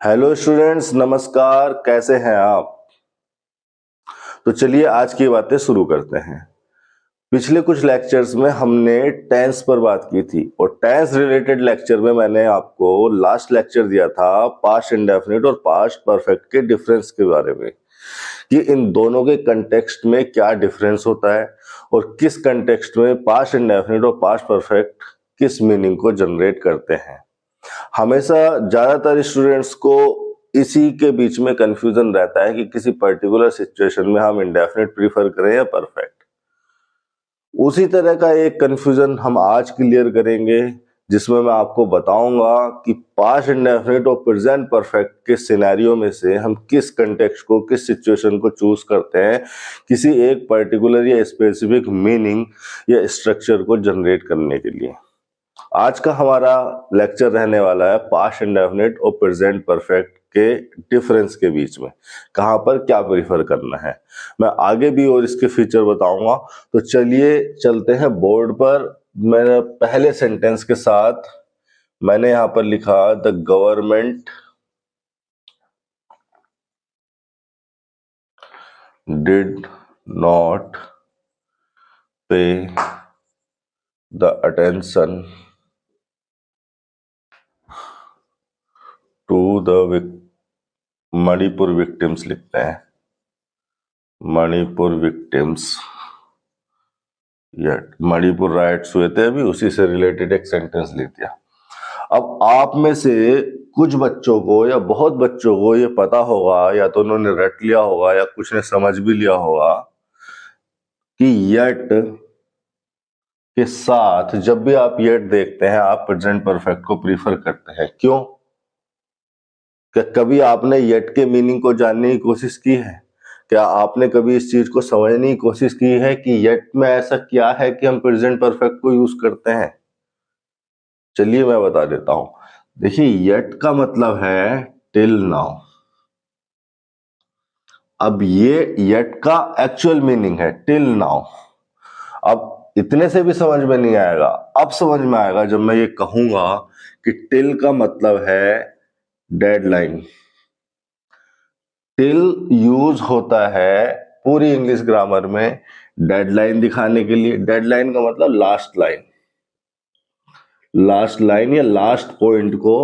Hello students, नमस्कार। कैसे हैं आप? तो चलिए आज की बातें शुरू करते हैं। पिछले कुछ लेक्चर्स में हमने टेंस पर बात की थी और टेंस रिलेटेड लेक्चर में मैंने आपको लास्ट लेक्चर दिया था पास्ट इंडेफिनिट और पास्ट परफेक्ट के डिफरेंस के बारे में, कि इन दोनों के कंटेक्स्ट में क्या डिफरेंस होता है और किस कंटेक्स्ट में पास्ट इंडेफिनिट और पास्ट परफेक्ट किस मीनिंग को जनरेट करते हैं। हमेशा ज्यादातर स्टूडेंट्स को इसी के बीच में कंफ्यूजन रहता है कि किसी पर्टिकुलर सिचुएशन में हम इंडेफिनिट प्रीफर करें या परफेक्ट। उसी तरह का एक कंफ्यूजन हम आज क्लियर करेंगे, जिसमें मैं आपको बताऊंगा कि पास्ट इंडेफिनिट और प्रेजेंट परफेक्ट के सिनेरियो में से हम किस कंटेक्स्ट को, किस सिचुएशन को चूज करते हैं किसी एक पर्टिकुलर या स्पेसिफिक मीनिंग या स्ट्रक्चर को जनरेट करने के लिए। आज का हमारा लेक्चर रहने वाला है पास्ट इंडेफिनिट और प्रेजेंट परफेक्ट के डिफरेंस के बीच में कहां पर क्या प्रीफर करना है। मैं आगे भी और इसके फीचर बताऊंगा। तो चलिए चलते हैं बोर्ड पर। मेरे पहले सेंटेंस के साथ मैंने यहां पर लिखा the government did not pay the attention to the Manipur victims लिखते हैं, मणिपुर विक्टिम्स। या मणिपुर राइट्स हुए थे अभी, उसी से रिलेटेड एक सेंटेंस लिख दिया। अब आप में से कुछ बच्चों को या बहुत बच्चों को ये पता होगा, या तो उन्होंने रट लिया होगा या कुछ ने समझ भी लिया होगा कि यट के साथ जब भी आप यट देखते हैं आप प्रेजेंट परफेक्ट को प्रीफर करते हैं। क्यों? क्या कभी आपने यट के मीनिंग को जानने की कोशिश की है? क्या आपने कभी इस चीज को समझने की कोशिश की है कि यट में ऐसा क्या है कि हम प्रेजेंट परफेक्ट को यूज करते हैं? चलिए मैं बता देता हूं। देखिए, यट का मतलब है टिल नाउ। अब ये यट का एक्चुअल मीनिंग है टिल नाउ। अब इतने से भी समझ में नहीं आएगा, अब समझ में आएगा जब मैं ये कहूंगा कि टिल का मतलब है डेडलाइन। टिल यूज होता है पूरी इंग्लिश ग्रामर में डेडलाइन दिखाने के लिए। डेडलाइन का मतलब लास्ट लाइन, लास्ट लाइन या लास्ट पॉइंट को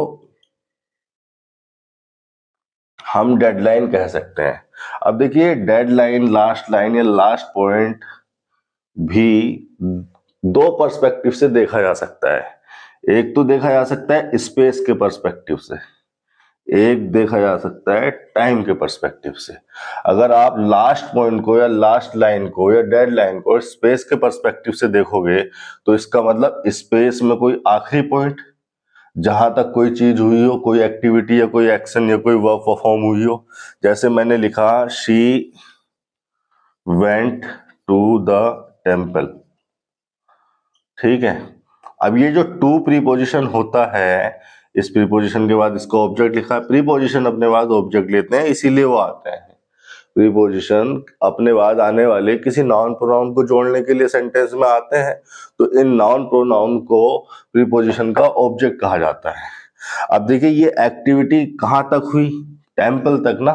हम डेडलाइन कह सकते हैं। अब देखिए, डेडलाइन, लास्ट लाइन या लास्ट पॉइंट भी दो पर्सपेक्टिव से देखा जा सकता है। एक तो देखा जा सकता है स्पेस के पर्सपेक्टिव से, एक देखा जा सकता है टाइम के पर्सपेक्टिव से। अगर आप लास्ट पॉइंट को या लास्ट लाइन को या डेडलाइन को स्पेस के पर्सपेक्टिव से देखोगे तो इसका मतलब स्पेस में कोई आखिरी पॉइंट जहां तक कोई चीज हुई हो, कोई एक्टिविटी या कोई एक्शन या कोई वर्क परफॉर्म हुई हो। जैसे मैंने लिखा she went to the temple. ठीक है। अब ये जो टू प्रीपोजिशन होता है, इस प्रीपोजिशन के बाद इसको ऑब्जेक्ट लिखा है। प्रीपोजिशन अपने बाद ऑब्जेक्ट लेते हैं, इसीलिए वो आते हैं। प्रीपोजिशन अपने बाद आने वाले किसी नाउन प्रोनाउन को जोड़ने के लिए सेंटेंस में आते हैं, तो इन नाउन प्रोनाउन को प्रीपोजिशन का ऑब्जेक्ट कहा जाता है। अब देखिए, ये एक्टिविटी कहां तक हुई? टेम्पल तक ना।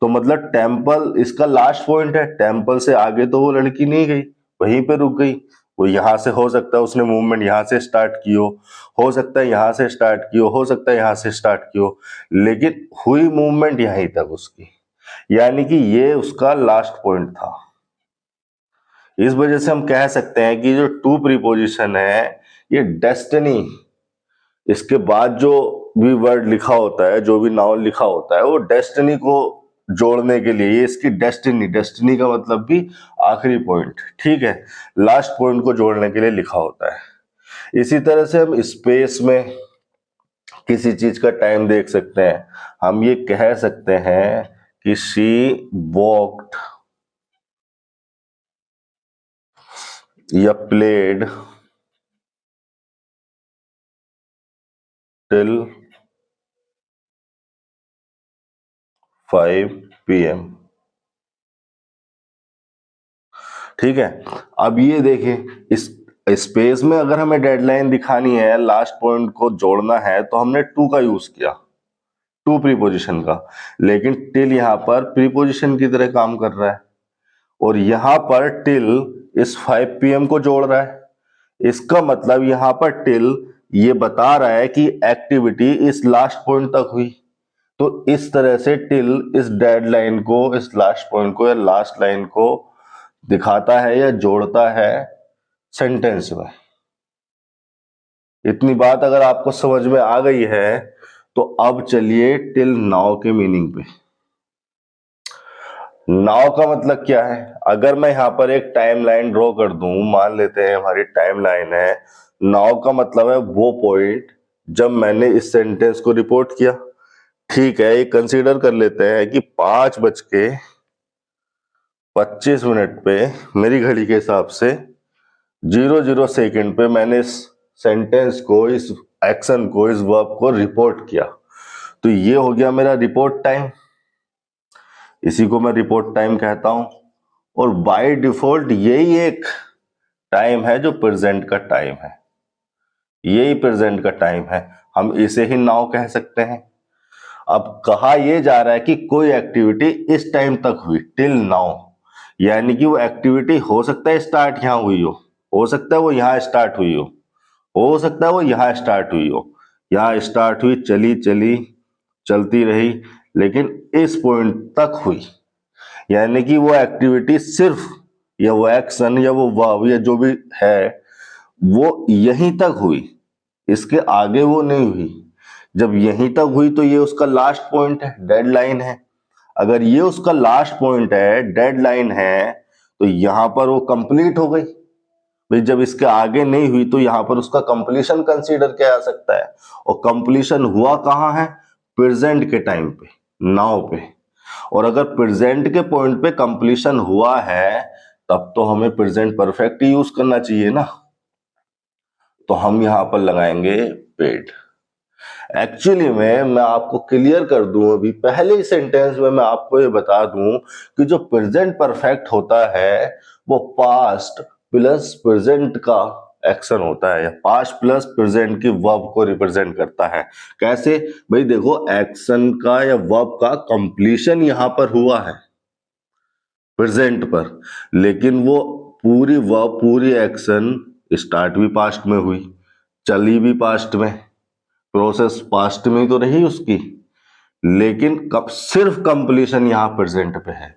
तो मतलब टेम्पल इसका लास्ट पॉइंट है। टेम्पल से आगे तो वो लड़की नहीं गई, वहीं पे रुक गई। वो यहां से, हो सकता है उसने मूवमेंट यहां से स्टार्ट की हो सकता है यहां से स्टार्ट की हो सकता है यहां से स्टार्ट की हो, लेकिन हुई मूवमेंट यहीं तक उसकी, यानी कि ये उसका लास्ट पॉइंट था। इस वजह से हम कह सकते हैं कि जो टू प्रीपोजिशन है ये डेस्टिनी, इसके बाद जो भी वर्ड लिखा होता है, जो भी नाउन लिखा होता है, वो डेस्टिनी को जोड़ने के लिए, ये इसकी डेस्टिनी, डेस्टिनी का मतलब भी आखिरी पॉइंट, ठीक है, लास्ट पॉइंट को जोड़ने के लिए लिखा होता है। इसी तरह से हम स्पेस में किसी चीज का टाइम देख सकते हैं। हम ये कह सकते हैं कि शी वॉक्ड या प्लेड टिल 5 PM। ठीक है। अब ये देखें, इस स्पेस में अगर हमें डेडलाइन दिखानी है, लास्ट पॉइंट को जोड़ना है, तो हमने टू का यूज किया। टू प्रीपोजिशन का, लेकिन टिल यहाँ पर प्रीपोजिशन की तरह काम कर रहा है और यहाँ पर टिल इस 5 PM को जोड़ रहा है। इसका मतलब यहाँ पर टिल ये बता रहा है कि एक्टिविटी इस लास्ट पॉइंट तक हुई। तो इस तरह से टिल इस डेडलाइन को, इस लास्ट पॉइंट को या लास्ट लाइन को दिखाता है या जोड़ता है सेंटेंस में। इतनी बात अगर आपको समझ में आ गई है तो अब चलिए टिल नाउ के मीनिंग पे। नाउ का मतलब क्या है? अगर मैं यहां पर एक टाइमलाइन ड्रॉ कर दूं, मान लेते हैं हमारी टाइमलाइन है, नाउ का मतलब है वो पॉइंट जब मैंने इस सेंटेंस को रिपोर्ट किया। ठीक है, ये कंसीडर कर लेते हैं कि 5:25 पे मेरी घड़ी के हिसाब से 00 सेकेंड पे मैंने इस सेंटेंस को, इस एक्शन को, इस वर्ब को रिपोर्ट किया। तो ये हो गया मेरा रिपोर्ट टाइम, इसी को मैं रिपोर्ट टाइम कहता हूं। और बाय डिफॉल्ट यही एक टाइम है जो प्रेजेंट का टाइम है, यही प्रेजेंट का टाइम है, हम इसे ही नाउ कह सकते हैं। अब कहा यह जा रहा है कि कोई एक्टिविटी इस टाइम तक हुई, टिल नाउ, यानी कि वो एक्टिविटी हो सकता है स्टार्ट यहां हुई हो सकता है वो यहां स्टार्ट हुई हो सकता है वो यहां स्टार्ट हुई हो, यहां स्टार्ट हुई, चली चलती रही, लेकिन इस पॉइंट तक हुई। यानी कि वो एक्टिविटी सिर्फ, या वो एक्शन, या वो वर्ब, या जो भी है, वो यहीं तक हुई, इसके आगे वो नहीं हुई। जब यहीं तक हुई तो ये उसका लास्ट पॉइंट है, डेडलाइन है। अगर ये उसका लास्ट पॉइंट है, डेडलाइन है, तो यहां पर वो कंप्लीट हो गई। भाई जब इसके आगे नहीं हुई तो यहां पर उसका कंप्लीशन कंसीडर किया जा सकता है। और कंप्लीशन हुआ कहां है? प्रेजेंट के टाइम पे, नाउ पे। और अगर प्रेजेंट के पॉइंट पे कंप्लीशन हुआ है तब तो हमें प्रेजेंट परफेक्ट यूज करना चाहिए ना। तो हम यहां पर लगाएंगे पेड। एक्चुअली में मैं आपको क्लियर कर दूं, अभी पहले ही सेंटेंस में मैं आपको ये बता दूं कि जो प्रेजेंट परफेक्ट होता है वो पास्ट प्लस प्रेजेंट का एक्शन होता है, या पास्ट प्लस प्रेजेंट की वर्ब को रिप्रेजेंट करता है। कैसे? भाई देखो, एक्शन का या वर्ब का कंप्लीशन यहां पर हुआ है प्रेजेंट पर, लेकिन वो पूरी वर्ब, पूरी एक्शन स्टार्ट भी पास्ट में हुई, चली भी पास्ट में, प्रोसेस पास्ट में तो रही उसकी, लेकिन कब सिर्फ कंप्लीशन यहां प्रेजेंट पे है।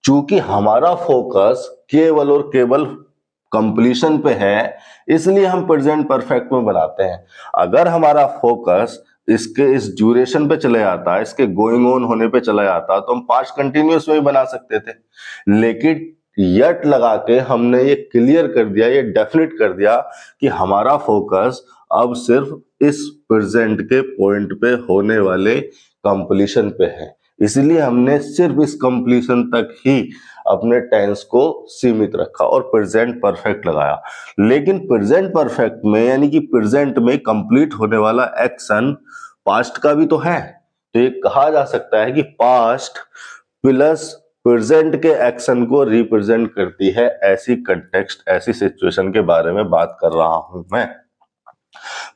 चूंकि हमारा फोकस केवल और केवल कंप्लीशन पे है, इसलिए हम प्रेजेंट परफेक्ट में बनाते हैं। अगर हमारा फोकस इसके इस ड्यूरेशन पे चले जाता, इसके गोइंग ऑन होने पे चला जाता, तो हम पास्ट कंटिन्यूअस में भी बना सकते थे। लेकिन यट लगा के हमने ये क्लियर कर दिया, ये डेफिनेट कर दिया कि हमारा फोकस अब सिर्फ इस प्रेजेंट के पॉइंट पे होने वाले कंप्लीशन पे है। इसलिए हमने सिर्फ इस कंप्लीशन तक ही अपने टेंस को सीमित रखा और प्रेजेंट परफेक्ट लगाया। लेकिन प्रेजेंट परफेक्ट में, यानी कि प्रेजेंट में कंप्लीट होने वाला एक्शन पास्ट का भी तो है। तो ये कहा जा सकता है कि पास्ट प्लस प्रेजेंट के एक्शन को रिप्रेजेंट करती है। ऐसी कंटेक्स्ट, ऐसी सिचुएशन के बारे में बात कर रहा हूं मैं।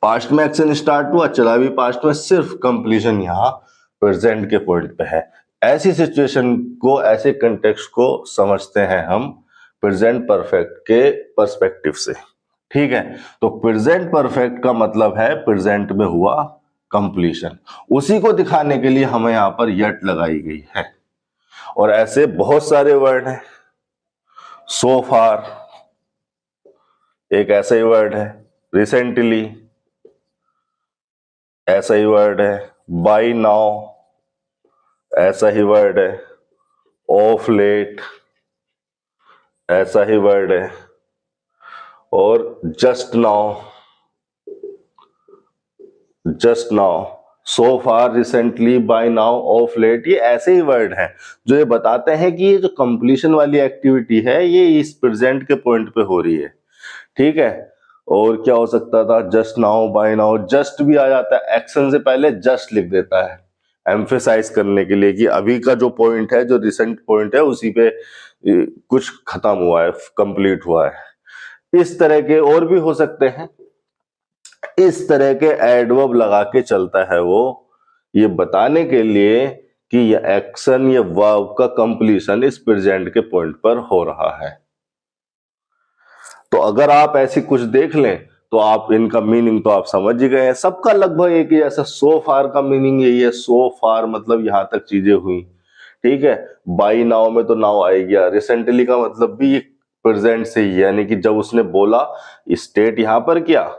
पास्ट में एक्शन स्टार्ट हुआ, चला भी पास्ट में, सिर्फ कंप्लीशन यहां प्रेजेंट के पॉइंट पे है। ऐसी सिचुएशन को, ऐसे कंटेक्स्ट को समझते हैं हम प्रेजेंट परफेक्ट के पर्सपेक्टिव से। ठीक है, तो प्रेजेंट परफेक्ट का मतलब है प्रेजेंट में हुआ कंप्लीशन। उसी को दिखाने के लिए हमें यहां पर यट लगाई गई है। और ऐसे बहुत सारे वर्ड हैं। सो फार एक ऐसा ही वर्ड है, रिसेंटली ऐसा ही वर्ड है, बाय नाउ ऐसा ही वर्ड है, ऑफ लेट ऐसा ही वर्ड है, और just now, so far, recently, by now, of late, ये ऐसे ही वर्ड हैं जो ये बताते हैं कि ये जो कंप्लीशन वाली एक्टिविटी है ये इस प्रेजेंट के पॉइंट पे हो रही है। ठीक है, और क्या हो सकता था? Just now, by now, just भी आ जाता है, एक्शन से पहले जस्ट लिख देता है एम्फेसाइज करने के लिए कि अभी का जो पॉइंट है, जो रिसेंट पॉइंट है, उसी पे कुछ खत्म हुआ है, कंप्लीट हुआ है। इस तरह के और भी हो सकते हैं। इस तरह के एडवर्ब लगा के चलता है वो, ये बताने के लिए कि ये एक्शन या वर्ब का कंप्लीशन इस प्रेजेंट के पॉइंट पर हो रहा है। तो अगर आप ऐसी कुछ देख लें तो आप इनका मीनिंग तो आप समझ ही गए हैं। सबका लगभग एक ही ऐसा सो फार का मीनिंग यही है। सो फार मतलब यहां तक चीजें हुई, ठीक है। बाई नाउ में तो नाउ आ गया। रिसेंटली का मतलब भी ये प्रेजेंट से ही है, यानी कि जब उसने बोला स्टेट यहां पर किया,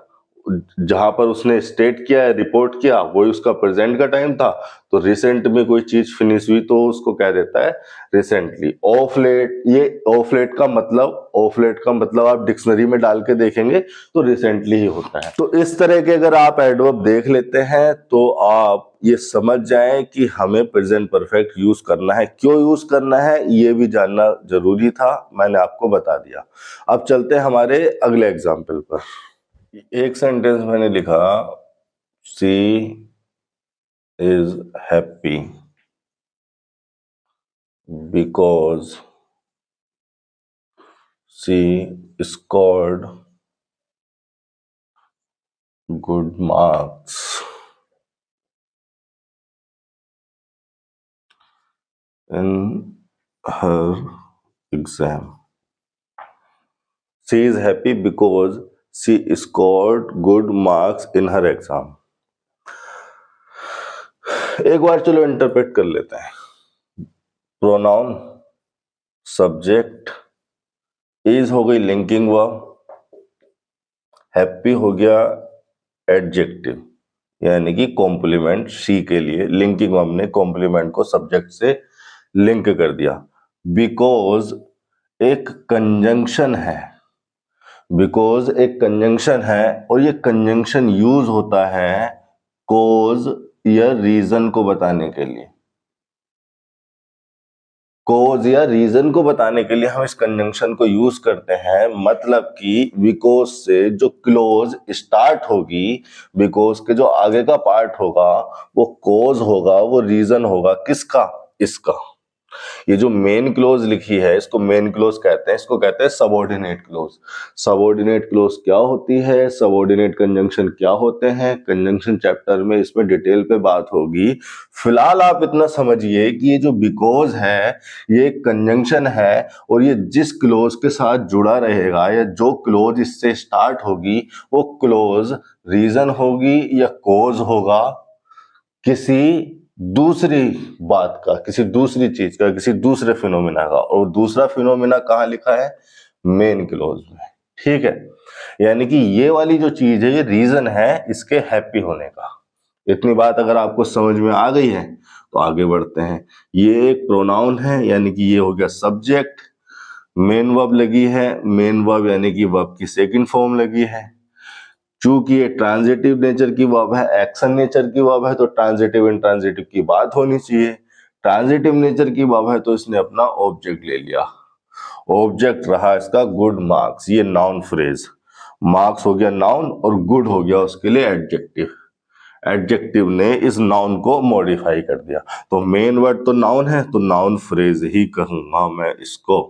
जहां पर उसने स्टेट किया है, रिपोर्ट किया, वही उसका प्रेजेंट का टाइम था। तो रिसेंट में कोई चीज फिनिश हुई तो उसको कह देता है रिसेंटली। ऑफ लेट, ये ऑफ लेट का मतलब, ऑफ लेट का मतलब आप डिक्शनरी में डाल के देखेंगे तो रिसेंटली ही होता है। तो इस तरह के अगर आप एडवर्ब देख लेते हैं तो आप ये समझ जाएं कि हमें प्रेजेंट परफेक्ट यूज करना है। क्यों यूज करना है ये भी जानना जरूरी था, मैंने आपको बता दिया। अब चलते हैं हमारे अगले एग्जाम्पल पर। एक सेंटेंस मैंने लिखा, she is happy because she scored good marks in her exam. She is happy because she scored good marks in her exam. एक बार चलो इंटरप्रेट कर लेते हैं। प्रोनाउन, सब्जेक्ट, इज हो गई लिंकिंग वर्ब, हैप्पी हो गया एडजेक्टिव यानी कि कॉम्प्लीमेंट। सी के लिए लिंकिंग वर्ब ने कॉम्प्लीमेंट को सब्जेक्ट से लिंक कर दिया। बिकॉज एक कंजंक्शन है, बिकॉज एक कंजंक्शन है और ये कंजंक्शन यूज होता है कोज या रीजन को बताने के लिए। कोज या रीजन को बताने के लिए हम इस कंजंक्शन को यूज करते हैं। मतलब कि बिकॉज से जो क्लोज स्टार्ट होगी, बिकॉज के जो आगे का पार्ट होगा वो कोज होगा, वो रीजन होगा किसका, इसका। ये जो मेन क्लोज लिखी है इसको मेन क्लोज कहते हैं, इसको कहते हैं सबऑर्डिनेट क्लोज। सबऑर्डिनेट क्लोज क्या होती है, सबऑर्डिनेट कंजंक्शन क्या होते हैं, कंजंक्शन चैप्टर में इसमें डिटेल पे बात होगी। फिलहाल आप इतना समझिए कि ये जो बिकॉज है ये एक कंजंक्शन है और ये जिस क्लोज के साथ जुड़ा रहेगा या जो क्लोज इससे स्टार्ट होगी वो क्लोज रीजन होगी या कोज होगा किसी दूसरी बात का, किसी दूसरी चीज का, किसी दूसरे फिनोमिना का। और दूसरा फिनोमिना कहाँ लिखा है, मेन क्लोज में, ठीक है। यानी कि ये वाली जो चीज है ये रीजन है इसके हैप्पी होने का। इतनी बात अगर आपको समझ में आ गई है तो आगे बढ़ते हैं। ये एक प्रोनाउन है यानी कि ये हो गया सब्जेक्ट, मेन वर्ब लगी है, मेन वर्ब यानी कि वर्ब की सेकंड फॉर्म लगी है। चूंकि ये ट्रांजिटिव नेचर की वर्ब है, एक्शन नेचर की वर्ब है, तो ट्रांजिटिव इंट्रांजिटिव की बात होनी चाहिए। ट्रांजिटिव नेचर की वर्ब है तो इसने अपना ऑब्जेक्ट ले लिया। ऑब्जेक्ट रहा इसका गुड मार्क्स, ये नाउन फ्रेज। मार्क्स हो गया नाउन और गुड हो गया उसके लिए एडजेक्टिव। एडजेक्टिव ने इस नाउन को मॉडिफाई कर दिया। तो मेन वर्ड तो नाउन है तो नाउन फ्रेज ही कहूंगा मैं इसको।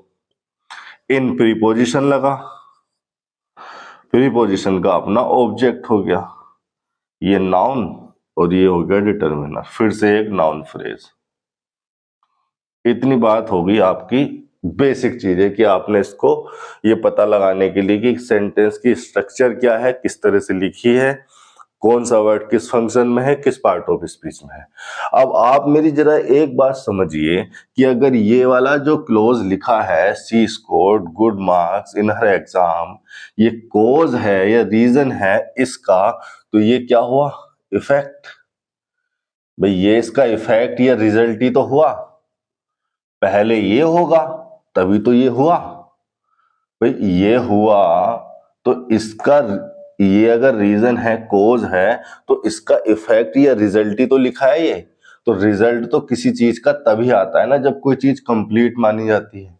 इन प्रीपोजिशन लगा, प्रीपोजिशन का अपना ऑब्जेक्ट हो गया, ये नाउन और ये हो गया डिटरमिनर, फिर से एक नाउन फ्रेज। इतनी बात होगी आपकी बेसिक चीज है कि आपने इसको ये पता लगाने के लिए कि सेंटेंस की स्ट्रक्चर क्या है, किस तरह से लिखी है, कौन सा वर्ड किस फंक्शन में है, किस पार्ट ऑफ स्पीच में है। अब आप मेरी जरा एक बात समझिए कि अगर ये वाला जो क्लोज लिखा है she scored good marks in her exam, ये कोज है या रीजन है इसका, तो ये क्या हुआ, इफेक्ट। भाई ये इसका इफेक्ट या रिजल्ट ही तो हुआ। पहले ये होगा तभी तो ये हुआ। भाई ये हुआ तो इसका, ये अगर रीजन है कोज है तो इसका इफेक्ट या रिजल्ट ही तो लिखा है ये। तो रिजल्ट तो किसी चीज का तभी आता है ना जब कोई चीज कंप्लीट मानी जाती है।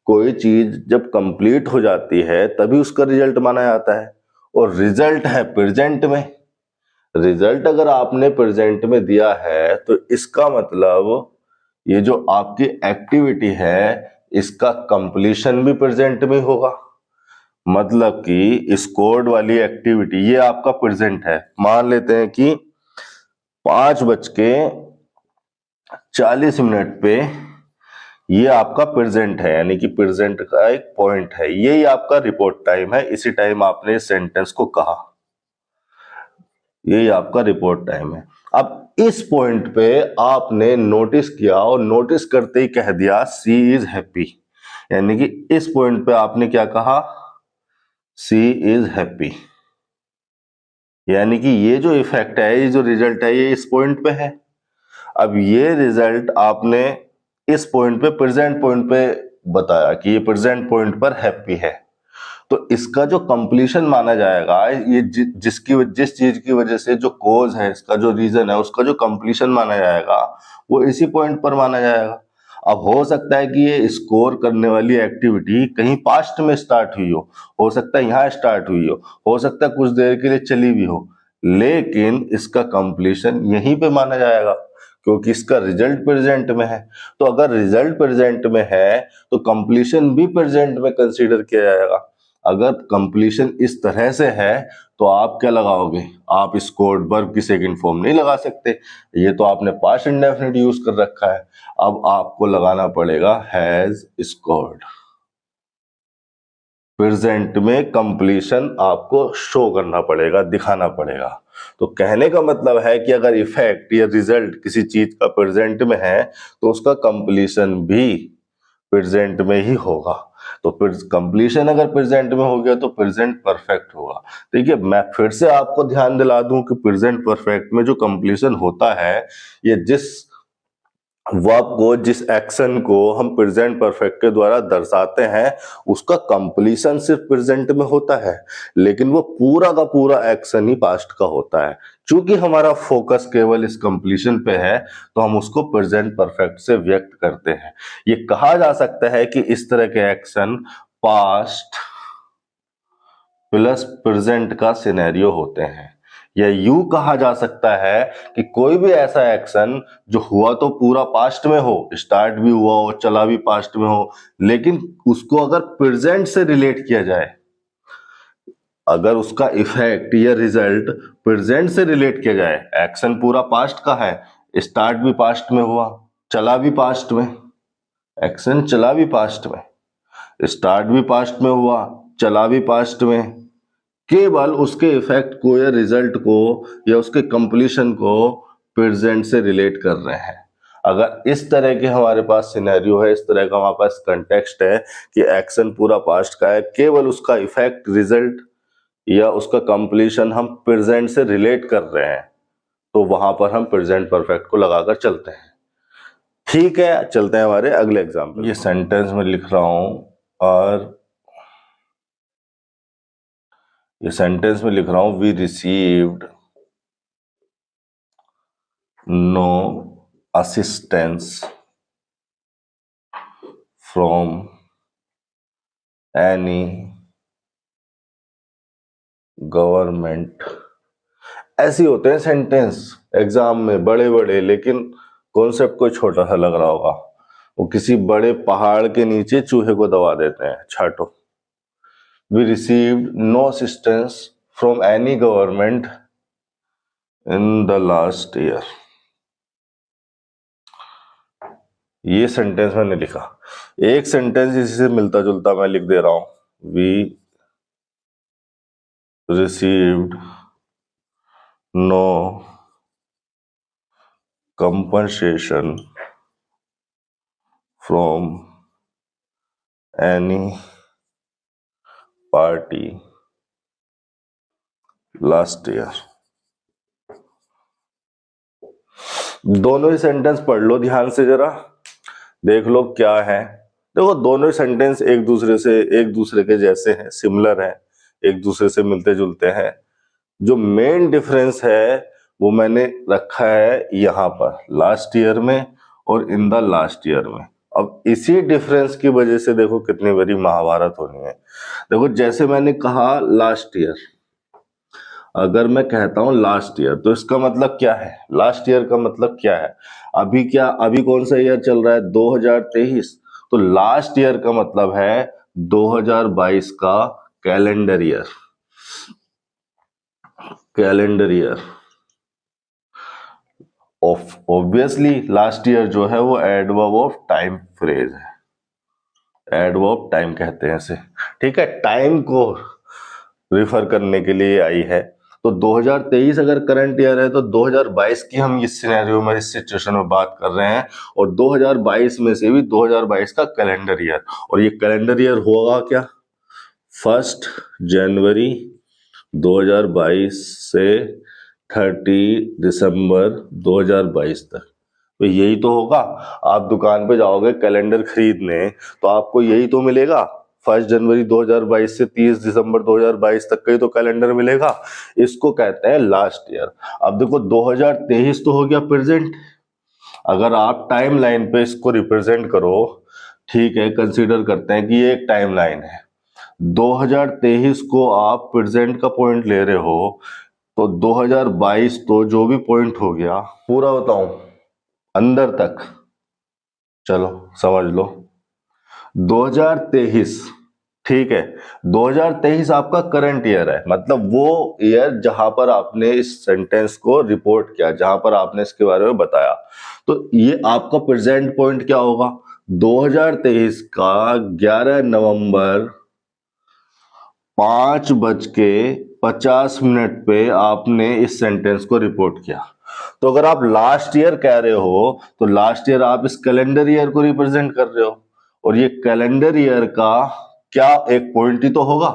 कोई चीज जब कंप्लीट हो जाती है तभी उसका रिजल्ट माना जाता है। और रिजल्ट है प्रेजेंट में। रिजल्ट अगर आपने प्रेजेंट में दिया है तो इसका मतलब ये जो आपकी एक्टिविटी है इसका कंप्लीशन भी प्रेजेंट में होगा। मतलब कि स्कोर्ड वाली एक्टिविटी ये आपका प्रेजेंट है। मान लेते हैं कि 5:40 पे ये आपका प्रेजेंट है, यानी कि प्रेजेंट का एक पॉइंट है, यही आपका रिपोर्ट टाइम है। इसी टाइम आपने इस सेंटेंस को कहा, यही आपका रिपोर्ट टाइम है। अब इस पॉइंट पे आपने नोटिस किया और नोटिस करते ही कह दिया सी इज हैप्पी, यानी कि इस पॉइंट पे आपने क्या कहा, सी इज हैप्पी, यानी कि ये जो इफेक्ट है, ये जो रिजल्ट है, ये इस पॉइंट पे है। अब ये रिजल्ट आपने इस पॉइंट पे, प्रेजेंट पॉइंट पे बताया कि ये प्रेजेंट पॉइंट पर हैप्पी है, तो इसका जो कंप्लीशन माना जाएगा, ये जिस चीज की वजह से जो कोज है, इसका जो रीजन है, उसका जो कंप्लीशन माना जाएगा वो इसी पॉइंट पर माना जाएगा। अब हो सकता है कि ये स्कोर करने वाली एक्टिविटी कहीं पास्ट में स्टार्ट हुई हो सकता है यहाँ स्टार्ट हुई हो सकता है कुछ देर के लिए चली भी हो, लेकिन इसका कंप्लीशन यहीं पे माना जाएगा क्योंकि इसका रिजल्ट प्रेजेंट में है। तो अगर रिजल्ट प्रेजेंट में है तो कंप्लीशन भी प्रेजेंट में कंसीडर किया जाएगा। अगर कंप्लीशन इस तरह से है तो आप क्या लगाओगे, आप स्कोर्ड वर्ब की सेकंड फॉर्म नहीं लगा सकते, ये तो आपने पास्ट इंडेफिनिट यूज कर रखा है। अब आपको लगाना पड़ेगा हैज स्कोर्ड। प्रेजेंट में कंप्लीशन आपको शो करना पड़ेगा, दिखाना पड़ेगा। तो कहने का मतलब है कि अगर इफेक्ट या रिजल्ट किसी चीज का प्रेजेंट में है तो उसका कंप्लीशन भी प्रेजेंट में ही होगा। तो कंप्लीशन अगर प्रेजेंट में हो गया तो प्रेजेंट परफेक्ट होगा। देखिए मैं फिर से आपको ध्यान दिला दूं कि प्रेजेंट परफेक्ट में जो कंप्लीशन होता है, ये जिस वर्ब को, जिस एक्शन को हम प्रेजेंट परफेक्ट के द्वारा दर्शाते हैं, उसका कंप्लीशन सिर्फ प्रेजेंट में होता है, लेकिन वो पूरा का पूरा एक्शन ही पास्ट का होता है। चूंकि हमारा फोकस केवल इस कंप्लीशन पे है तो हम उसको प्रेजेंट परफेक्ट से व्यक्त करते हैं। ये कहा जा सकता है कि इस तरह के एक्शन पास्ट प्लस प्रेजेंट का सिनेरियो होते हैं, या यूं कहा जा सकता है कि कोई भी ऐसा एक्शन जो हुआ तो पूरा पास्ट में हो, स्टार्ट भी हुआ हो, चला भी पास्ट में हो, लेकिन उसको अगर प्रेजेंट से रिलेट किया जाए, अगर उसका इफेक्ट या रिजल्ट प्रेजेंट से रिलेट किया जाए, एक्शन पूरा पास्ट का है, स्टार्ट भी पास्ट में हुआ, चला भी पास्ट में, एक्शन चला भी पास्ट में, स्टार्ट भी पास्ट में हुआ, चला भी पास्ट में, केवल उसके इफेक्ट को या रिजल्ट को या उसके कंप्लीशन को प्रेजेंट से रिलेट कर रहे हैं। अगर इस तरह के हमारे पास सिनेरियो है, इस तरह का हमारे पास कंटेक्स्ट है कि एक्शन पूरा पास्ट का है, केवल उसका इफेक्ट, रिजल्ट या उसका कंप्लीशन हम प्रेजेंट से रिलेट कर रहे हैं, तो वहां पर हम प्रेजेंट परफेक्ट को लगाकर चलते हैं। ठीक है, चलते हैं हमारे अगले एग्जाम्पल। ये सेंटेंस में लिख रहा हूं और ये सेंटेंस में लिख रहा हूं, we received no assistance from any government. ऐसे होते हैं सेंटेंस एग्जाम में बड़े बड़े, लेकिन कॉन्सेप्ट कोई छोटा सा लग रहा होगा। वो किसी बड़े पहाड़ के नीचे चूहे को दबा देते हैं, छाटो। We received no assistance from any government in the last year. ये सेंटेंस मैंने लिखा। एक सेंटेंस इसी से मिलता जुलता मैं लिख दे रहा हूं, we received no compensation from any party last year. दोनों ही सेंटेंस पढ़ लो ध्यान से, जरा देख लो क्या है। देखो दोनों ही सेंटेंस एक दूसरे के जैसे हैं, सिमिलर हैं, एक दूसरे से मिलते जुलते हैं। जो मेन डिफरेंस है वो मैंने रखा है यहाँ पर, लास्ट ईयर में और इन द लास्ट ईयर में। अब इसी डिफरेंस की वजह से देखो कितनी बड़ी महाभारत होनी है। देखो जैसे मैंने कहा लास्ट ईयर, अगर मैं कहता हूं लास्ट ईयर तो इसका मतलब क्या है, लास्ट ईयर का मतलब क्या है, अभी कौन सा ईयर चल रहा है, 2023। तो लास्ट ईयर का मतलब है 2022 का calendar year. Obviously last year जो है वो एडवर्ब ऑफ टाइम फ्रेज है, एडवर्ब टाइम कहते हैं इसे, ठीक है, टाइम को रिफर करने के लिए आई है। तो 2023 अगर करंट ईयर है तो 2022 की हम इस सिनेरियो में, इस सिचुएशन में बात कर रहे हैं, और 2022 में से भी 2022 का कैलेंडर ईयर, और ये कैलेंडर ईयर होगा क्या, 1 जनवरी 2022 से 30 दिसंबर 2022 तक। तो यही तो होगा। आप दुकान पे जाओगे कैलेंडर खरीदने तो आपको यही तो मिलेगा, 1 जनवरी 2022 से 30 दिसंबर 2022 तक का ही तो कैलेंडर मिलेगा। इसको कहते हैं लास्ट ईयर। अब देखो 2023 तो हो गया प्रेजेंट। अगर आप टाइम लाइन पे इसको रिप्रेजेंट करो, ठीक है, कंसीडर करते हैं कि ये एक टाइम लाइन है, 2023 को आप प्रेजेंट का पॉइंट ले रहे हो, तो 2022 तो जो भी पॉइंट हो गया, पूरा बताऊं अंदर तक, चलो समझ लो 2023, ठीक है, 2023 आपका करंट ईयर है, मतलब वो ईयर जहां पर आपने इस सेंटेंस को रिपोर्ट किया, जहां पर आपने इसके बारे में बताया। तो ये आपका प्रेजेंट पॉइंट क्या होगा, 2023 का 11 नवंबर 5:50 पे आपने इस सेंटेंस को रिपोर्ट किया। तो अगर आप लास्ट ईयर कह रहे हो तो लास्ट ईयर आप इस कैलेंडर ईयर को रिप्रेजेंट कर रहे हो, और ये कैलेंडर ईयर का क्या एक पॉइंट ही तो होगा,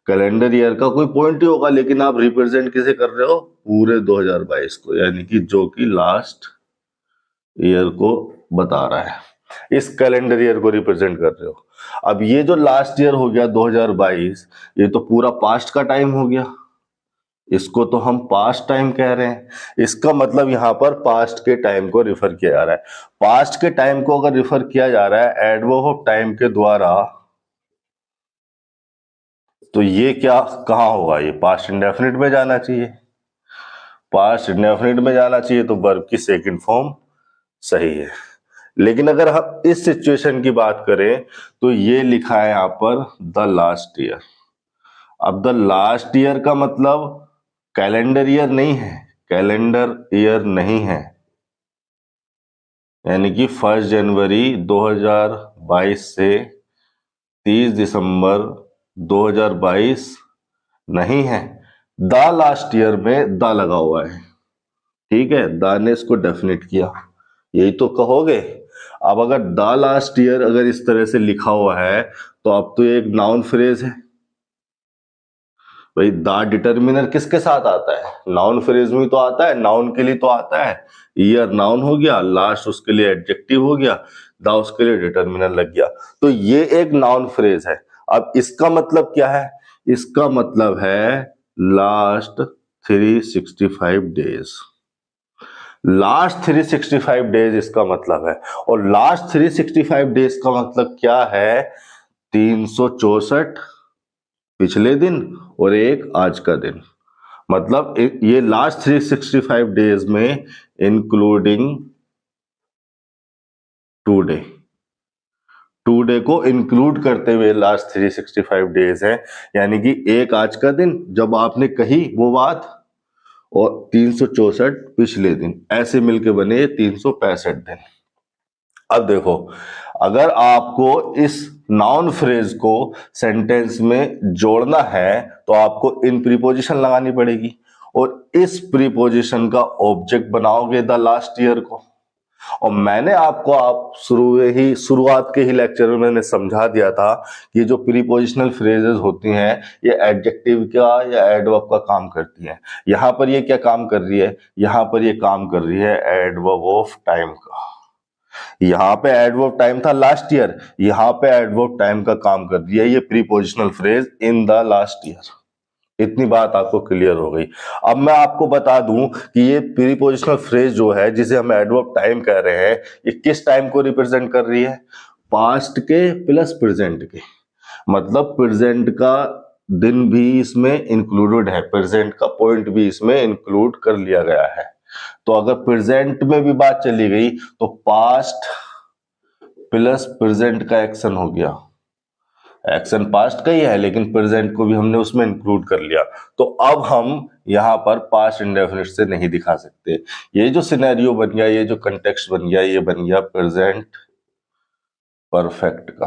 कैलेंडर ईयर का कोई पॉइंट ही होगा, लेकिन आप रिप्रेजेंट किसे कर रहे हो, पूरे 2022 को, यानी कि जो कि लास्ट ईयर को बता रहा है, इस कैलेंडर ईयर को रिप्रेजेंट कर रहे हो। अब ये जो लास्ट ईयर हो गया 2022, ये तो पूरा पास्ट का टाइम हो गया, इसको तो हम पास्ट टाइम कह रहे हैं। इसका मतलब यहां पर पास्ट के टाइम को रिफर किया जा रहा है। पास्ट के टाइम को अगर रिफर किया जा रहा है एडवर्ब ऑफ टाइम के द्वारा, तो ये क्या कहां होगा, ये पास्ट इंडेफिनिट में जाना चाहिए, पास्ट इंडेफिनिट में जाना चाहिए, तो वर्ब की सेकंड फॉर्म सही है। लेकिन अगर हम इस सिचुएशन की बात करें तो ये लिखा है यहां पर द लास्ट ईयर। अब द लास्ट ईयर का मतलब कैलेंडर ईयर नहीं है, कैलेंडर ईयर नहीं है, यानी कि 1 जनवरी 2022 से 30 दिसंबर 2022 नहीं है। द लास्ट ईयर में द लगा हुआ है, ठीक है, द ने इसको डेफिनेट किया, यही तो कहोगे। अब अगर द लास्ट ईयर अगर इस तरह से लिखा हुआ है तो अब तो ये एक नाउन फ्रेज है। भाई द डिटर्मिनर किसके साथ आता है, नाउन फ्रेज में तो आता है, नाउन के लिए तो आता है। ईयर नाउन हो गया, लास्ट उसके लिए एडजेक्टिव हो गया, द उसके लिए डिटर्मिनर लग गया, तो ये एक नाउन फ्रेज है। अब इसका मतलब क्या है, इसका मतलब है लास्ट 365 डेज, लास्ट 365 डेज इसका मतलब है। और लास्ट 365 डेज का मतलब क्या है, 364 पिछले दिन और एक आज का दिन, मतलब ये लास्ट 365 डेज में इंक्लूडिंग टुडे, टुडे को इंक्लूड करते हुए लास्ट 365 डेज है, यानी कि एक आज का दिन जब आपने कही वो बात, और 364 पिछले दिन, ऐसे मिलके बने 365 दिन। अब देखो अगर आपको इस नाउन फ्रेज को सेंटेंस में जोड़ना है तो आपको इन प्रीपोजिशन लगानी पड़ेगी, और इस प्रीपोजिशन का ऑब्जेक्ट बनाओगे द लास्ट ईयर को। और मैंने आपको आप शुरुआत के ही लेक्चर में मैंने समझा दिया था कि जो प्रीपोजिशनल फ्रेजेस होती हैं ये एडजेक्टिव का या एडवर्ब का काम करती हैं। यहां पर ये क्या काम कर रही है, यहां पर ये काम कर रही है एडवर्ब ऑफ टाइम का। यहां पे एडवर्ब टाइम था लास्ट ईयर, यहां पे एडवर्ब टाइम का काम कर रही है ये prepositional phrase in the last year. इतनी बात आपको क्लियर हो गई। अब मैं आपको बता दूं कि ये प्रीपोजिशनल फ्रेज जो है जिसे हम एडवर्ब टाइम कह रहे हैं, ये किस टाइम को रिप्रेजेंट कर रही है, पास्ट के प्लस प्रेजेंट के, मतलब प्रेजेंट का दिन भी इसमें इंक्लूडेड है, प्रेजेंट का पॉइंट भी इसमें इंक्लूड कर लिया गया है। तो अगर प्रेजेंट में भी बात चली गई तो पास्ट प्लस प्रेजेंट का एक्शन हो गया, एक्शन पास्ट का ही है लेकिन प्रेजेंट को भी हमने उसमें इंक्लूड कर लिया, तो अब हम यहाँ पर पास्ट इंडेफिनिट से नहीं दिखा सकते। ये जो सिनेरियो बन गया, ये जो कंटेक्स्ट बन गया, ये बन गया प्रेजेंट परफेक्ट का।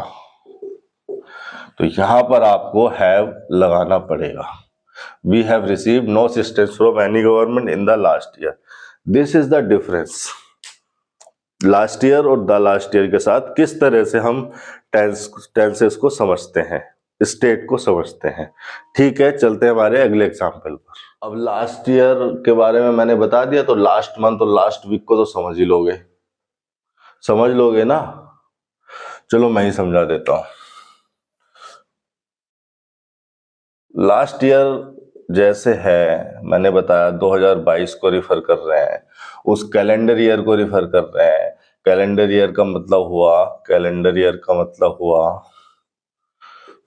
तो यहां पर आपको हैव लगाना पड़ेगा। We have received no assistance from any government in the last year. This is the difference. Last year और द लास्ट ईयर के साथ किस तरह से हम टेंसेस को समझते हैं, स्टेट को समझते हैं। ठीक है, चलते हैं हमारे अगले एग्जाम्पल पर। अब लास्ट ईयर के बारे में मैंने बता दिया, तो लास्ट मंथ और लास्ट वीक को तो समझ ही लोगे, समझ लोगे ना। चलो मैं ही समझा देता हूं। लास्ट ईयर जैसे है, मैंने बताया 2022 को रिफर कर रहे हैं, उस कैलेंडर ईयर को रिफर कर रहे हैं। कैलेंडर ईयर का मतलब हुआ, कैलेंडर ईयर का मतलब हुआ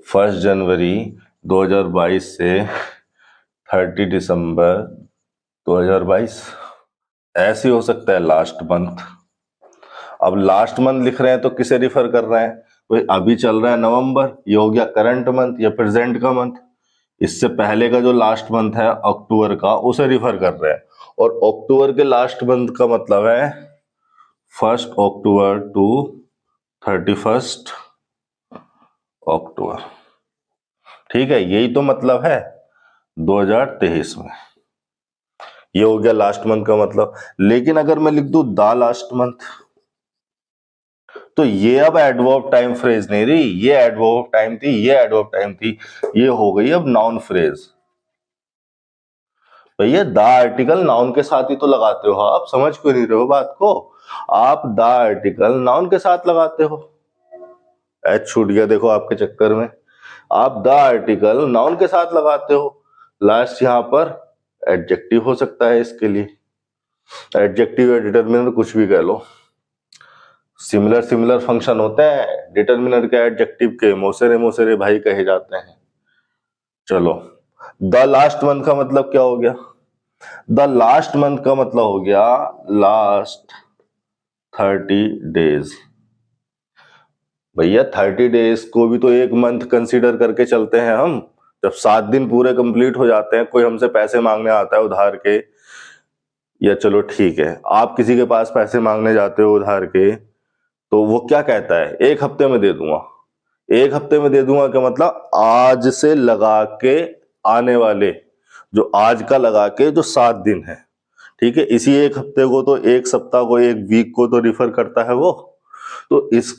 1 जनवरी 2022 से 30 दिसंबर 2022। ऐसे हो सकता है लास्ट मंथ। अब लास्ट मंथ लिख रहे हैं तो किसे रिफर कर रहे हैं? भाई अभी चल रहा है नवंबर, ये हो गया करंट मंथ या प्रेजेंट का मंथ। इससे पहले का जो लास्ट मंथ है अक्टूबर का, उसे रिफर कर रहे हैं। और अक्टूबर के लास्ट मंथ का मतलब है 1 अक्टूबर टू 31 अक्टूबर। ठीक है, यही तो मतलब है 2023 में। ये हो गया लास्ट मंथ का मतलब। लेकिन अगर मैं लिख दूं द लास्ट मंथ, तो ये अब एडवर्ब टाइम फ्रेज नहीं रही, ये एडवर्ब टाइम थी, ये एडवर्ब टाइम थी, ये हो गई अब नाउन फ्रेज। भैया द आर्टिकल नाउन के साथ ही तो लगाते हो आप, समझ क्यों नहीं रहे हो बात को? आप द आर्टिकल नाउन के साथ लगाते हो। एच छूट गया देखो आपके चक्कर में। आप द आर्टिकल नाउन के साथ लगाते हो। लास्ट यहां पर एडजेक्टिव हो सकता है इसके लिए, एडजेक्टिव या डिटरमिनर कुछ भी कह लो। सिमिलर सिमिलर फंक्शन होते हैं डिटरमिनर के, एडजेक्टिव के। मोसेरे मोसेरे भाई कहे जाते हैं। चलो, द लास्ट मंथ का मतलब क्या हो गया? द लास्ट मंथ का मतलब हो गया लास्ट 30 डेज। भैया 30 डेज को भी तो एक मंथ कंसीडर करके चलते हैं हम। जब 7 दिन पूरे कंप्लीट हो जाते हैं, कोई हमसे पैसे मांगने आता है उधार के, या चलो ठीक है आप किसी के पास पैसे मांगने जाते हो उधार के, तो वो क्या कहता है? 1 हफ्ते में दे दूंगा। 1 हफ्ते में दे दूंगा का मतलब आज से लगा के आने वाले, जो आज का लगा के जो 7 दिन है, ठीक है, इसी 1 हफ्ते को तो 1 सप्ताह को, 1 वीक को तो रिफर करता है वो। तो इस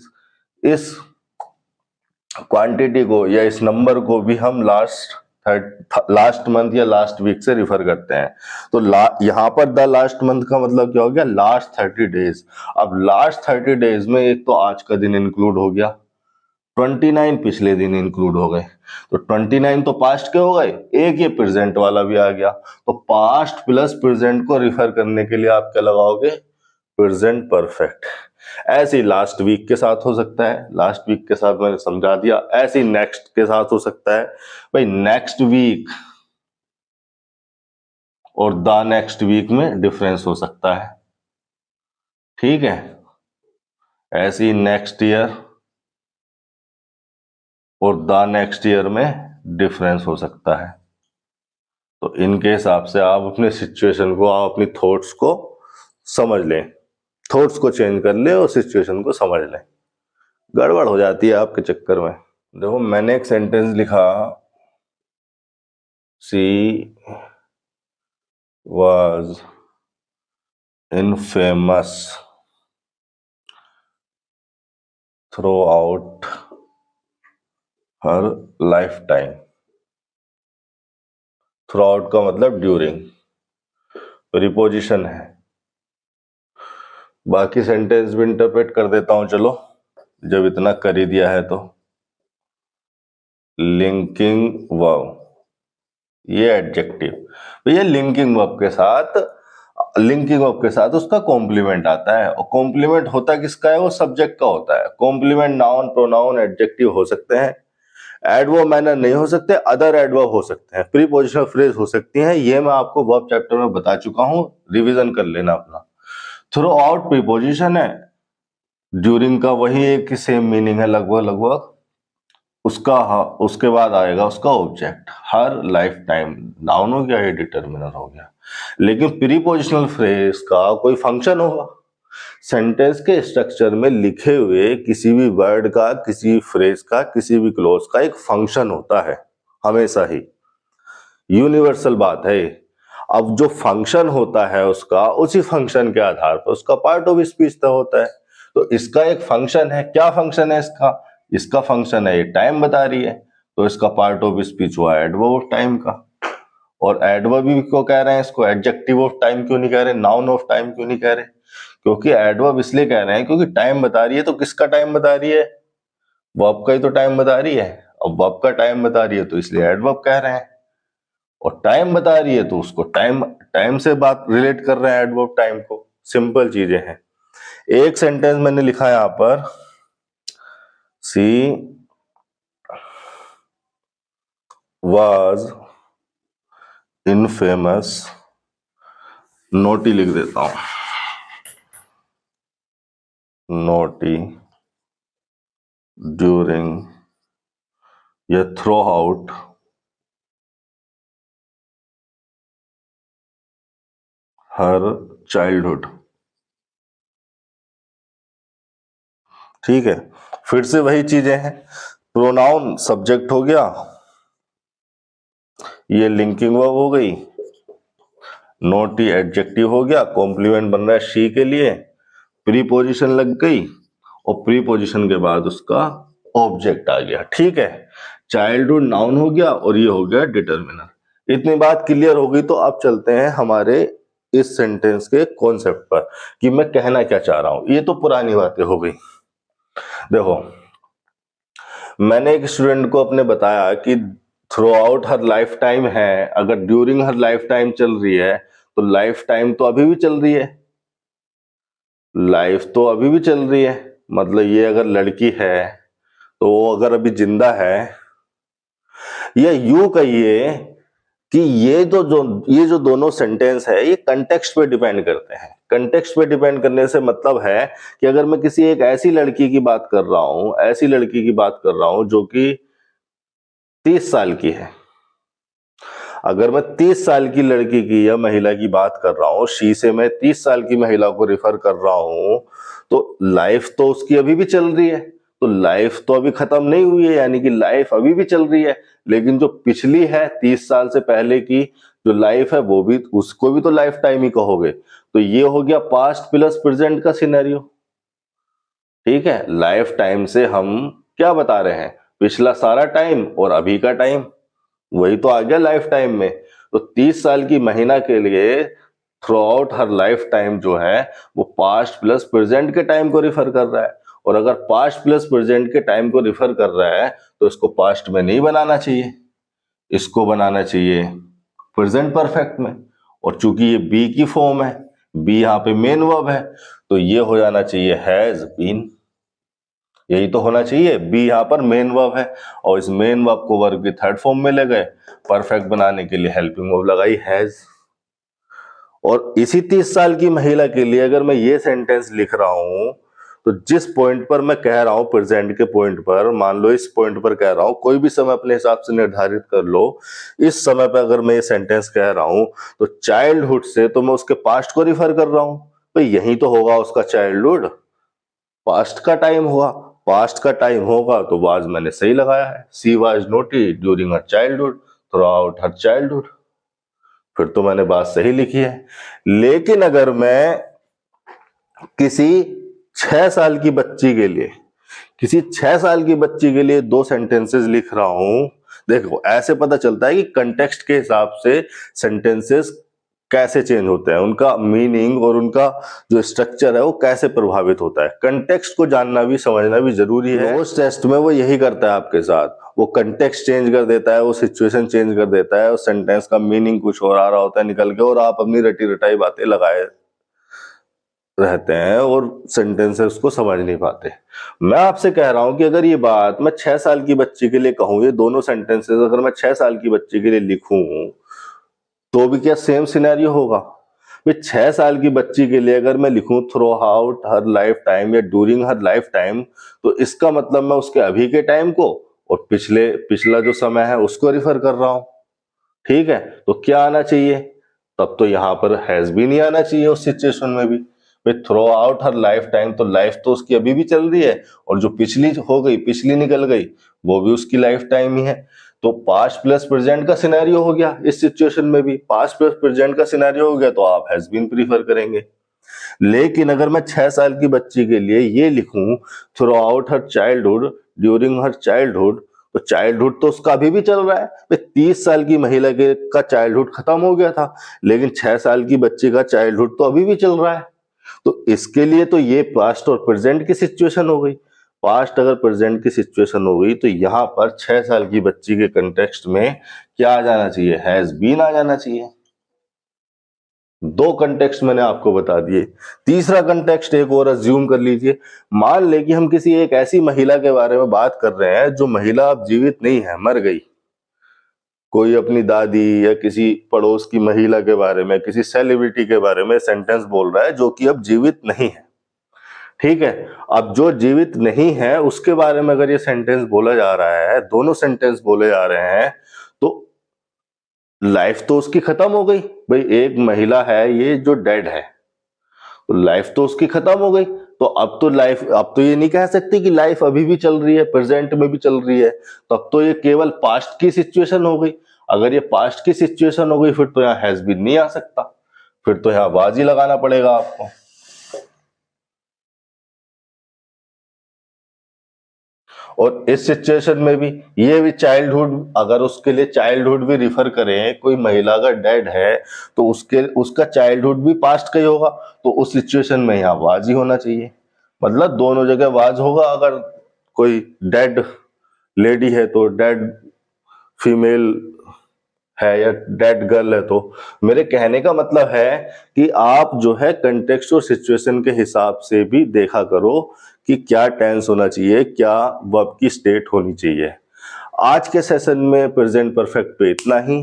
क्वांटिटी को या इस नंबर को भी हम लास्ट मंथ या लास्ट वीक से रिफर करते हैं। तो यहां पर द लास्ट मंथ का मतलब क्या हो गया? Last 30 days. अब लास्ट 30 डेज में एक तो आज का दिन इंक्लूड हो गया, 29 पिछले दिन इंक्लूड हो गए, तो 29 तो पास्ट के हो गए, एक ये प्रेजेंट वाला भी आ गया। तो पास्ट प्लस प्रेजेंट को रिफर करने के लिए आप क्या लगाओगे? Present perfect. ऐसे ही लास्ट वीक के साथ हो सकता है, लास्ट वीक के साथ मैंने समझा दिया। ऐसे ही नेक्स्ट के साथ हो सकता है, भाई नेक्स्ट वीक और द नेक्स्ट वीक में डिफरेंस हो सकता है। ठीक है, ऐसे ही नेक्स्ट ईयर और द नेक्स्ट ईयर में डिफरेंस हो सकता है। तो इनके हिसाब से आप अपने सिचुएशन को, आप अपनी थॉट्स को समझ लें, थॉट्स को चेंज कर ले और सिचुएशन को समझ लें। गड़बड़ हो जाती है आपके चक्कर में। देखो मैंने एक सेंटेंस लिखा, she was infamous through out her life time. Through out का मतलब ड्यूरिंग, प्रीपोजिशन है। बाकी सेंटेंस भी इंटरप्रेट कर देता हूं, चलो जब इतना कर ही दिया है तो। लिंकिंग वर्ब, ये एडजेक्टिव। भैया लिंकिंग वर्ब के साथ उसका कॉम्प्लीमेंट आता है, और कॉम्प्लीमेंट होता किसका है? वो सब्जेक्ट का होता है। कॉम्प्लीमेंट नाउन, प्रोनाउन, एडजेक्टिव हो सकते हैं, एडवर्ब मैनर नहीं हो सकते, अदर एडवर्ब हो सकते हैं, प्रीपोजिशनल फ्रेज हो सकती हैं। ये मैं आपको वर्ब चैप्टर में बता चुका हूं, रिवीजन कर लेना अपना। थ्रू आउट प्रीपोजिशन है, ड्यूरिंग का वही एक सेम मीनिंग है लगभग लगभग। उसके बाद आएगा उसका ऑब्जेक्ट। हर लाइफ टाइम नाउन हो गया, ये डिटर्मिनर हो गया। लेकिन प्रीपोजिशनल फ्रेज का कोई फंक्शन होगा। सेंटेंस के स्ट्रक्चर में लिखे हुए किसी भी वर्ड का, किसी भी फ्रेज का, किसी भी क्लॉज का एक फंक्शन होता है हमेशा ही, यूनिवर्सल बात है। अब जो फंक्शन होता है उसका, उसी फंक्शन के आधार पर उसका पार्ट ऑफ स्पीच तय होता है। तो इसका एक फंक्शन है। क्या फंक्शन है इसका फंक्शन है, ये टाइम बता रही है, तो इसका पार्ट ऑफ स्पीच हुआ एडवर्ब ऑफ टाइम का। और एडवर्ब को कह रहे हैं, इसको एडजेक्टिव ऑफ टाइम क्यों नहीं कह रहे, नाउन ऑफ टाइम क्यों नहीं कह रहे? क्योंकि एडवर्ब इसलिए कह रहे हैं क्योंकि टाइम बता रही है। तो किसका टाइम बता रही है? वर्ब का ही तो टाइम बता रही है। अब वर्ब का टाइम बता रही है तो इसलिए एडवर्ब कह रहे हैं। और टाइम बता रही है तो उसको टाइम से बात रिलेट कर रहे हैं, एडवर्ब टाइम को। सिंपल चीजें हैं। एक सेंटेंस मैंने लिखा यहां पर, सी वाज इनफेमस, नोटी लिख देता हूं, नोटी ड्यूरिंग या थ्रू आउट हर चाइल्डहुड। ठीक है, फिर से वही चीजें हैं। प्रोनाउन सब्जेक्ट हो गया, ये लिंकिंग वर्ब हो गई, नोटी एडजेक्टिव हो गया, कॉम्प्लीमेंट बन रहा है शी के लिए, प्रीपोजिशन लग गई और प्रीपोजिशन के बाद उसका ऑब्जेक्ट आ गया। ठीक है, चाइल्डहुड नाउन हो गया और ये हो गया डिटर्मिनर। इतनी बात क्लियर हो गई तो अब चलते हैं हमारे इस सेंटेंस के कॉन्सेप्ट पर कि मैं कहना क्या चाह रहा हूं। ये तो पुरानी बातें हो गई। देखो, मैंने एक स्टूडेंट को अपने बताया कि थ्रू आउट हर लाइफ टाइम है, अगर ड्यूरिंग हर लाइफ टाइम चल रही है तो लाइफ टाइम तो अभी भी चल रही है, लाइफ तो अभी भी चल रही है। मतलब ये अगर लड़की है तो वो अगर अभी जिंदा है, या यूं कहिए कि ये जो दोनों सेंटेंस है ये कंटेक्स्ट पे डिपेंड करते हैं। कंटेक्स्ट पे डिपेंड करने से मतलब है कि अगर मैं किसी एक ऐसी लड़की की बात कर रहा हूं, ऐसी लड़की की बात कर रहा हूं जो कि 30 साल की है, अगर मैं 30 साल की लड़की की या महिला की बात कर रहा हूं, शी से मैं 30 साल की महिला को रिफर कर रहा हूं, तो लाइफ तो उसकी अभी भी चल रही है, तो लाइफ तो अभी खत्म नहीं हुई है, यानी कि लाइफ अभी भी चल रही है। लेकिन जो पिछली है 30 साल से पहले की जो लाइफ है, वो भी, उसको भी तो लाइफ टाइम ही कहोगे। तो ये हो गया पास्ट प्लस प्रेजेंट का सिनेरियो। ठीक है, लाइफ टाइम से हम क्या बता रहे हैं? पिछला सारा टाइम और अभी का टाइम, वही तो आ गया लाइफ टाइम में। तो 30 साल की महिला के लिए थ्रू आउट हर लाइफ टाइम जो है वो पास्ट प्लस प्रेजेंट के टाइम को रिफर कर रहा है। और अगर पास्ट प्लस प्रेजेंट के टाइम को रिफर कर रहा है तो इसको पास्ट में नहीं बनाना चाहिए, इसको बनाना चाहिए प्रेजेंट परफेक्ट में। और चूंकि ये बी की फॉर्म है, बी यहाँ पे मेन वर्ब है, तो ये हो जाना चाहिए हैज बीन। यही तो होना चाहिए, बी यहाँ पर मेन वर्ब है और इस मेन वर्ब को वर्ब की थर्ड फॉर्म में ले गए, परफेक्ट बनाने के लिए हेल्पिंग वर्ब लगाई हैज। और इसी 30 साल की महिला के लिए अगर मैं ये सेंटेंस लिख रहा हूं तो जिस पॉइंट पर मैं कह रहा हूं, प्रेजेंट के पॉइंट पर, मान लो इस पॉइंट पर कह रहा हूं, कोई भी समय अपने हिसाब से निर्धारित कर लो, इस समय पर अगर मैं ये सेंटेंस कह रहा हूं तो चाइल्डहुड से तो मैं उसके पास्ट को रिफर कर रहा हूं, तो यही तो होगा उसका चाइल्डहुड, पास्ट का टाइम हुआ। पास्ट का टाइम होगा तो वाज मैंने सही लगाया है, she was naughty during her childhood, through out her childhood, फिर तो मैंने बात सही लिखी है। लेकिन अगर मैं किसी 6 साल की बच्ची के लिए, किसी 6 साल की बच्ची के लिए 2 सेंटेंसेस लिख रहा हूं, देखो ऐसे पता चलता है कि कंटेक्स्ट के हिसाब से सेंटेंसेस कैसे चेंज होते हैं, उनका मीनिंग और उनका जो स्ट्रक्चर है वो कैसे प्रभावित होता है। कंटेक्स्ट को जानना भी, समझना भी जरूरी है। उस टेस्ट में वो यही करता है आपके साथ, वो कंटेक्स्ट चेंज कर देता है, वो सिचुएशन चेंज कर देता है, उस सेंटेंस का मीनिंग कुछ और आ रहा होता है निकल के, और आप अपनी रटी रटाई बातें लगाए रहते हैं और सेंटेंसेस को समझ नहीं पाते। मैं आपसे कह रहा हूं कि अगर ये बात मैं 6 साल की बच्ची के लिए कहूं, ये दोनों सेंटेंसेस अगर मैं 6 साल की बच्ची के लिए लिखूं तो भी क्या सेम सिनेरियो होगा? 6 साल की बच्ची के लिए अगर मैं लिखूं थ्रू आउट हर लाइफ टाइम या ड्यूरिंग हर लाइफ टाइम, तो इसका मतलब मैं उसके अभी के टाइम को और पिछला जो समय है उसको रिफर कर रहा हूं, ठीक है, तो क्या आना चाहिए, तब तो यहां पर हैज भी नहीं आना चाहिए उस सिचुएशन में भी। थ्रू आउट हर लाइफ टाइम, तो लाइफ तो उसकी अभी भी चल रही है, और जो पिछली हो गई, पिछली निकल गई, वो भी उसकी लाइफ टाइम ही है। तो पास्ट प्लस प्रेजेंट का सिनेरियो हो गया इस सिचुएशन में भी, पास्ट प्लस प्रेजेंट का सिनेरियो हो गया, तो आप हैज बीन प्रीफर करेंगे। लेकिन अगर मैं 6 साल की बच्ची के लिए ये लिखूं through out her childhood, during her childhood, तो चाइल्डहुड तो उसका अभी भी चल रहा है। 30 साल की महिला का चाइल्डहुड खत्म हो गया था, लेकिन 6 साल की बच्ची का चाइल्डहुड तो अभी भी चल रहा है। तो इसके लिए तो ये पास्ट और प्रेजेंट की सिचुएशन हो गई। पास्ट अगर प्रेजेंट की सिचुएशन हो गई, तो यहां पर 6 साल की बच्ची के कंटेक्स्ट में क्या आ जाना चाहिए, हैज बीन आ जाना चाहिए। 2 कंटेक्स्ट मैंने आपको बता दिए। तीसरा कंटेक्स्ट एक और अज्यूम कर लीजिए। मान ले कि हम किसी एक ऐसी महिला के बारे में बात कर रहे हैं जो महिला अब जीवित नहीं है, मर गई। कोई अपनी दादी या किसी पड़ोस की महिला के बारे में, किसी सेलिब्रिटी के बारे में सेंटेंस बोल रहा है जो कि अब जीवित नहीं है, ठीक है। अब जो जीवित नहीं है उसके बारे में अगर ये सेंटेंस बोला जा रहा है, दोनों सेंटेंस बोले जा रहे हैं, तो लाइफ तो उसकी खत्म हो गई। भाई एक महिला है ये जो डेड है, तो लाइफ तो उसकी खत्म हो गई। तो अब तो ये नहीं कह सकती कि लाइफ अभी भी चल रही है, प्रेजेंट में भी चल रही है। तो अब तो ये केवल पास्ट की सिचुएशन हो गई। अगर ये पास्ट की सिचुएशन हो गई, फिर तो यहाँ हैज बीन नहीं आ सकता, फिर तो यहाँ वाज ही लगाना पड़ेगा आपको। और इस सिचुएशन में भी ये भी चाइल्डहुड, अगर उसके लिए चाइल्डहुड भी रिफर करें, कोई महिला अगर डेड है तो उसका चाइल्डहुड भी पास्ट का ही होगा, तो उस सिचुएशन में यहाँ वाज ही होना चाहिए। मतलब दोनों जगह वाज होगा। अगर कोई डेड लेडी है तो डेड फीमेल है या डेड गर्ल है, तो मेरे कहने का मतलब है कि आप जो है कंटेक्स्ट और सिचुएशन के हिसाब से भी देखा करो कि क्या टेंस होना चाहिए, क्या वर्ब की स्टेट होनी चाहिए। आज के सेशन में प्रेजेंट परफेक्ट पे इतना ही।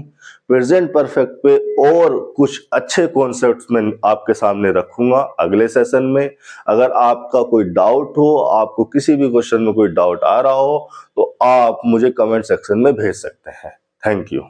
प्रेजेंट परफेक्ट पे और कुछ अच्छे कॉन्सेप्ट्स मैं आपके सामने रखूंगा अगले सेशन में। अगर आपका कोई डाउट हो, आपको किसी भी क्वेश्चन में कोई डाउट आ रहा हो, तो आप मुझे कमेंट सेक्शन में भेज सकते हैं। Thank you.